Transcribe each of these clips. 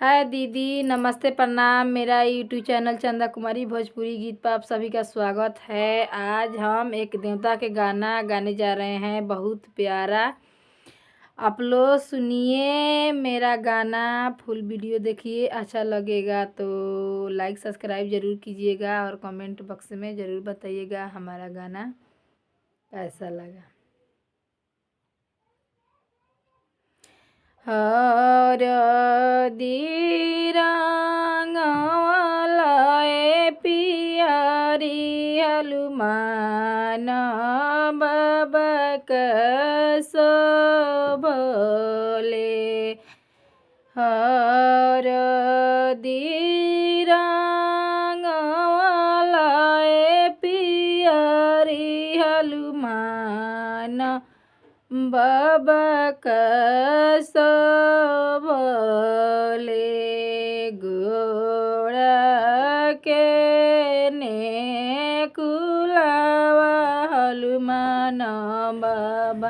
हाय दीदी, नमस्ते, प्रणाम। मेरा यूट्यूब चैनल चंदा कुमारी भोजपुरी गीत पर आप सभी का स्वागत है। आज हम एक देवता के गाना गाने जा रहे हैं, बहुत प्यारा। आप लोग सुनिए मेरा गाना, फुल वीडियो देखिए। अच्छा लगेगा तो लाइक सब्सक्राइब ज़रूर कीजिएगा और कमेंट बॉक्स में ज़रूर बताइएगा हमारा गाना कैसा लगा। हरदी रंगवलाए पियरी हनुमान बबक शोभले। हरदी रंगवलाए पियरी हनुमान बबक शोभले। गोड़ के ने कुलावा हनुमान बाबा।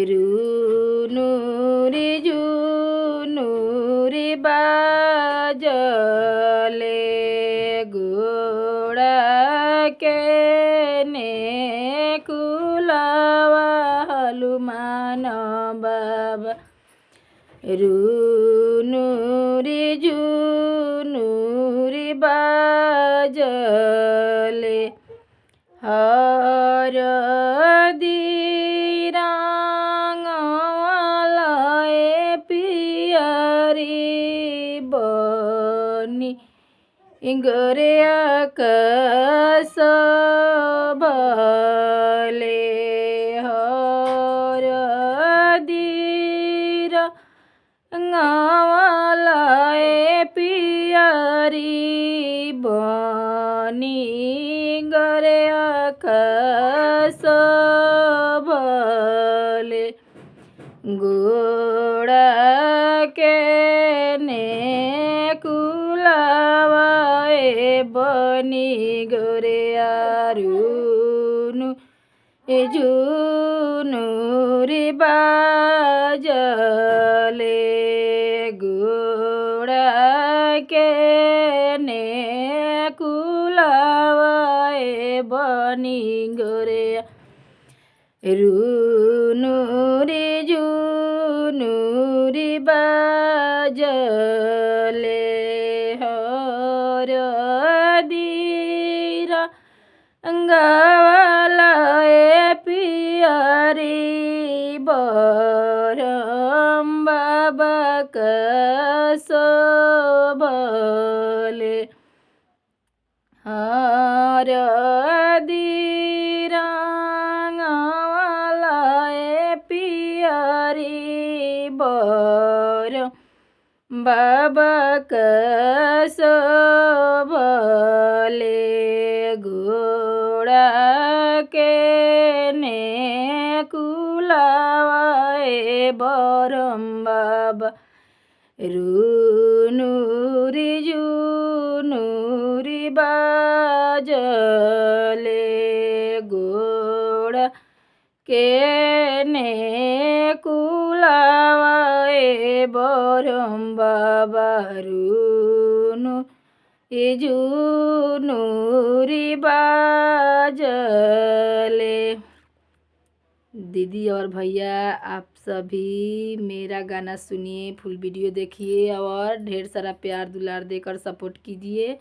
रूनुरी जुनुरी बाजले। गोड़ के ने कुलावा हनुमान बाबा। रूनुरी जुनुरी बाजले। हरदी रंगवलाए पियरी बनी गोरिया शोभले। हरदी रंगवलाए पियरी बनी गोरिया शोभले। गोड़ के ने कुलावाए बनी गोरिया। रूनु जुनुरी बाजले। गोड़ के ने कुलावाए बनी गोरिया। रूनुरी जुनुरी बाजले। हरदी रंगवलाए पियरी बरम बबक शोभले। हरदी रंगवलाए पियरी बरम बबक शोभले। गोड़ के ने कुलावाए बरम बाबा। रूनुरी जुनुरी बाजले। गोड़ के ने कुलावाए बरम बाबा। रूनु जुनुरी बाजले। दीदी और भैया, आप सभी मेरा गाना सुनिए, फुल वीडियो देखिए और ढेर सारा प्यार दुलार देकर सपोर्ट कीजिए।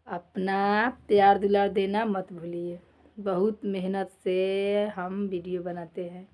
अपना प्यार दुलार देना मत भूलिए। बहुत मेहनत से हम वीडियो बनाते हैं।